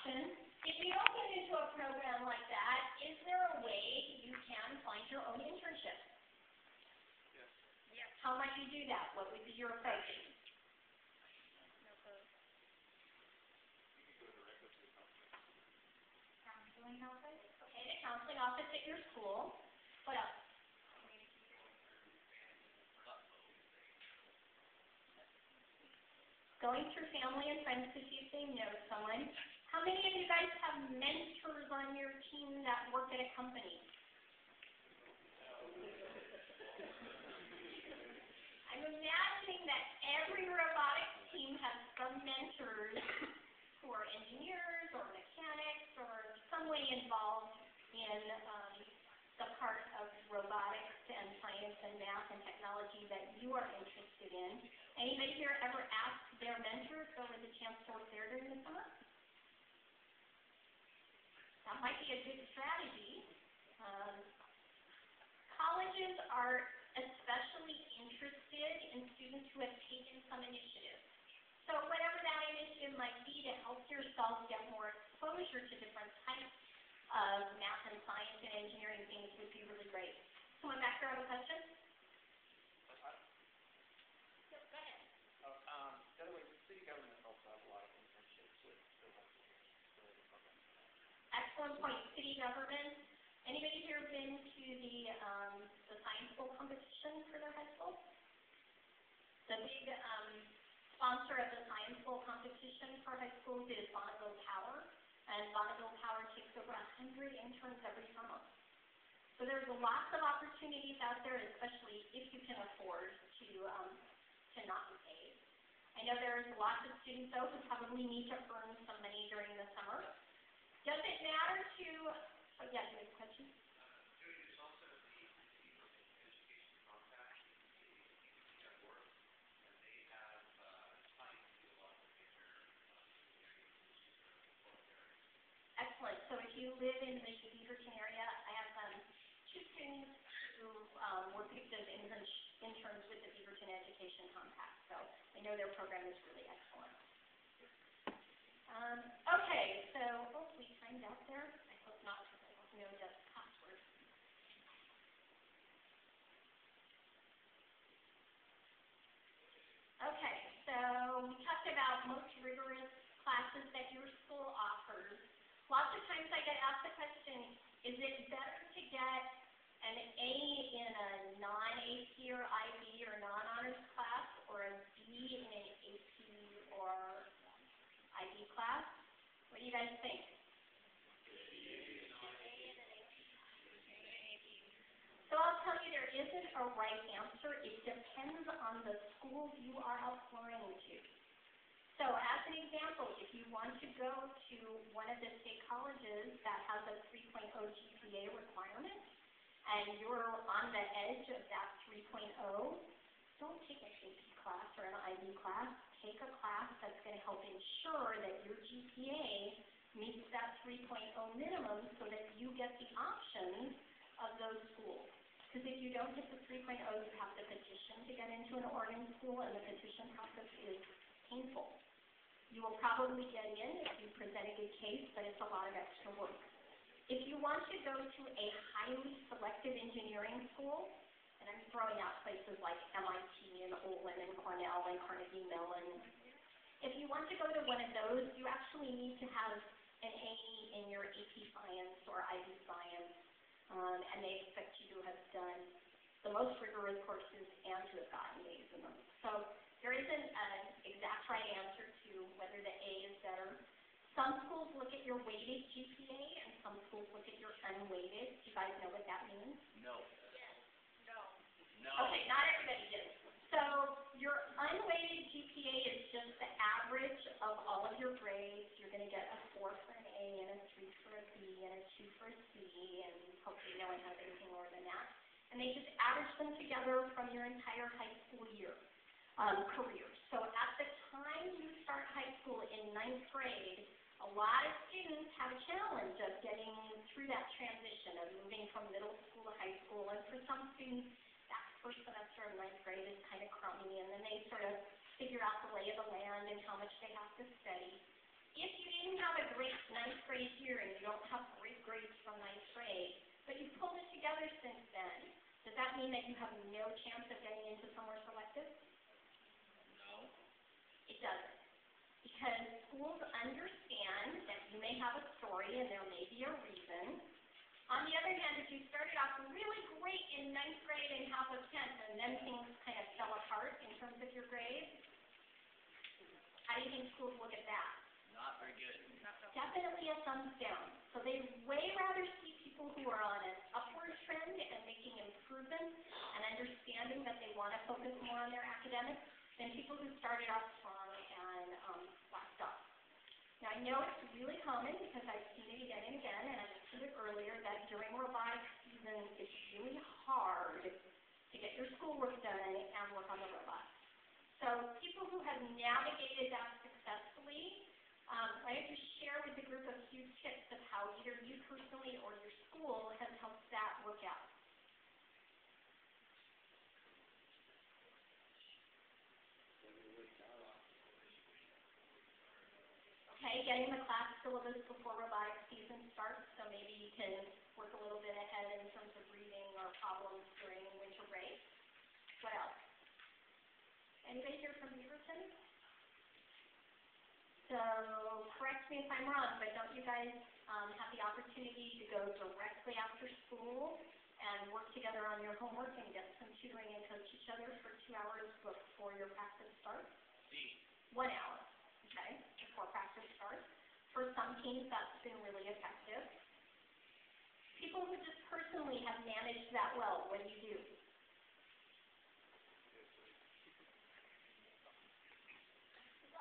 option. If you don't get into a program like that, is there a way you can find your own internship? Yes. Yes. How might you do that? What would be your approach? Counseling office? Okay, the counseling office at your school. What else? Going through family and friends to see if they know someone. How many of you guys have mentors on your team that work at a company? I'm imagining that every robotics team has some mentors who are engineers or mechanics or some way involved in the part of robotics and science and math and technology that you are interested in. Anybody here ever asked their mentor if there was a chance to work there during the summer? That might be a good strategy. Colleges are especially interested in students who have taken some initiative. So whatever that initiative might be to help yourself get more exposure to different types of math and science and engineering things would be really great. Someone back there have a question? Go ahead. By the way, the city government also have a lot of internships with the program. Excellent point. City government. Anybody here been to the science bowl competition for their high school? The big sponsor of the science bowl competition for high schools is Bonneville Power, and Bonneville Power takes over 100 interns every summer. So there's lots of opportunities out there, especially if you can afford to not be paid. I know there's lots of students though who probably need to earn some money during the summer. Does it matter to? Oh yeah, you have a question? There's also the Education Compact at work, and they have time to do a lot of major engineering areas. Excellent. So if you live in the Beaverton area, I have two students who were picked as interns with the Beaverton Education Compact. So I know their program is really excellent. Okay, so hopefully timed out there. I hope not, because I don't know the password. Okay, so we talked about most rigorous classes that your school offers. Lots of times I get asked the question, is it better to get an A in a non-AP or IB or non-honors class, or a B in an AP or IB class? What do you guys think? So I'll tell you, there isn't a right answer. It depends on the schools you are applying to. So as an example, if you want to go to one of the state colleges that has a 3.0 GPA requirement, and you're on the edge of that 3.0, don't take an AP class or an IB class. Take a class that's going to help ensure that your GPA meets that 3.0 minimum so that you get the options of those schools. Because if you don't hit the 3.0, you have to petition to get into an Oregon school, and the petition process is painful. You will probably get in if you present a good case, but it's a lot of extra work. If you want to go to a highly selective engineering school, and I'm throwing out places like MIT and Olin and Cornell and Carnegie Mellon. If you want to go to one of those, you actually need to have an A in your AP Science or IB Science, and they expect you to have done the most rigorous courses and to have gotten A's in them. So there isn't an exact right answer to whether the A is better. Some schools look at your weighted GPA, and some schools look at your unweighted. Do you guys know what that means? No. No. Okay, not everybody does. So your unweighted GPA is just the average of all of your grades. You're going to get a 4 for an A and a 3 for a B and a 2 for a C, and hopefully no one has anything more than that. And they just average them together from your entire high school year, career. So at the time you start high school in 9th grade, a lot of students have a challenge of getting through that transition of moving from middle school to high school, and for some students, that first semester of 9th grade is kind of crummy, and then they sort of figure out the lay of the land and how much they have to study. if you didn't have a great ninth grade year and you don't have great grades from ninth grade, but you pulled it together since then, does that mean that you have no chance of getting into somewhere selective? No. It doesn't. Because schools understand that you may have a story and there may be a reason. On the other hand, if you started off really great in ninth grade and half of 10th and then things kind of fell apart in terms of your grades, how do you think schools look at that? Not very good. Definitely a thumbs down. So they way rather see people who are on an upward trend and making improvements and understanding that they want to focus more on their academics than people who started off strong and slacked off. Now I know it's really common because I've seen it again and again, and I mentioned it earlier that during robotics season it's really hard to get your schoolwork done and work on the robots. So people who have navigated that successfully, why don't you share with the group a few tips of how either you personally or your school has helped that work out? Okay, getting the class syllabus before robotics season starts, so maybe you can work a little bit ahead in terms of reading or problems during winter break. What else? Anybody here from Beaverton? So, correct me if I'm wrong, but don't you guys have the opportunity to go directly after school and work together on your homework and get some tutoring and coach each other for 2 hours before your practice starts? 1 hour, okay, before practice starts. For some teams, that's been really effective. People who just personally have managed that well, what do you do?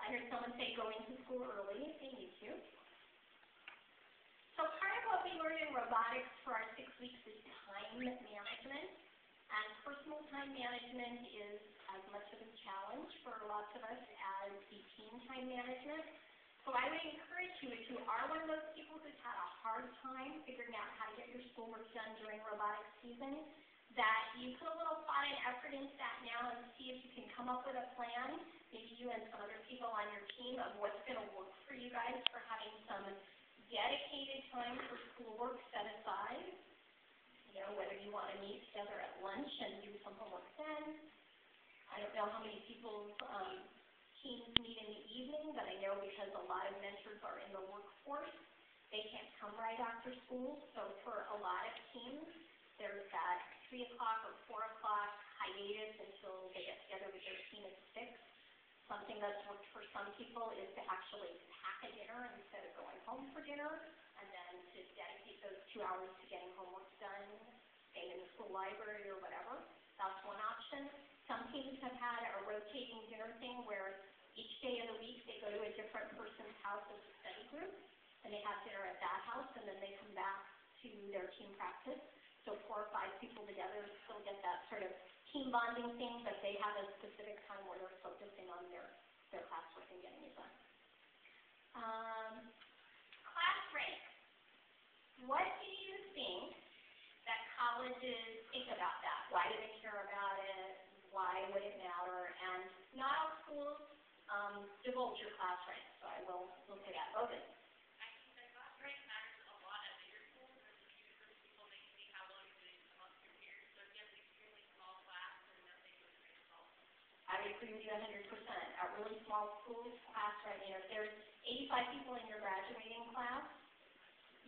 I heard someone say going to school early if they need to. So part of what we learned in robotics for our 6 weeks is time management. And personal time management is as much of a challenge for lots of us as the team time management. So I would encourage you, if you are one of those people who's had a hard time figuring out how to get your schoolwork done during robotics season, that you put a little thought and effort into that now and see if you can come up with a plan, maybe you and some other people on your team, of what's going to work for you guys for having some dedicated time for schoolwork set aside. You know, whether you want to meet together at lunch and do some homework then. I don't know how many people's teams meet in the evening, but I know because a lot of mentors are in the workforce, they can't come right after school. So for a lot of teams, there's that 3 o'clock or 4 o'clock hiatus until they get together with their team at 6. Something that's worked for some people is to actually pack a dinner instead of going home for dinner, and then to dedicate those 2 hours to getting homework done, staying in the school library or whatever. That's one option. Some teams have had a rotating dinner thing where each day of the week they go to a different person's house as a study group, and they have dinner at that house, and then they come back to their team practice. So 4 or 5 people together still get that sort of team bonding thing, but they have a specific time where they're focusing on their classwork and getting it done. Class rank. What do you think that colleges think about that? Why do they care about it? Why would it matter? And not all schools divulge your class rank, so I will look at that. Logan. I would agree with you 100%. At really small schools, class rank, you know, if there's 85 people in your graduating class,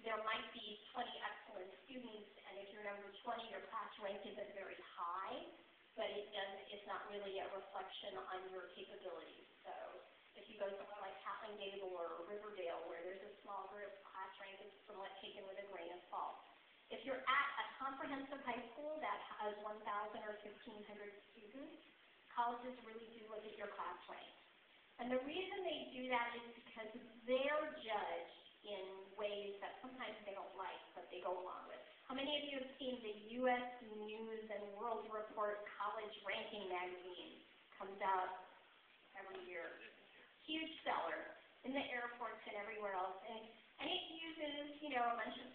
there might be 20 excellent students, and if you're number 20, your class rank isn't very high, but it's not really a reflection on your capabilities. So if you go somewhere like Hatland Gable or Riverdale, where there's a small group, class rank is somewhat taken with a grain of salt. If you're at a comprehensive high school that has 1,000 or 1,500 students, colleges really do look at your class rank. And the reason they do that is because they're judged in ways that sometimes they don't like, but they go along with. How many of you have seen the U.S. News and World Report College Ranking magazine? Comes out every year. Huge seller in the airports and everywhere else. And it uses, you know, a bunch of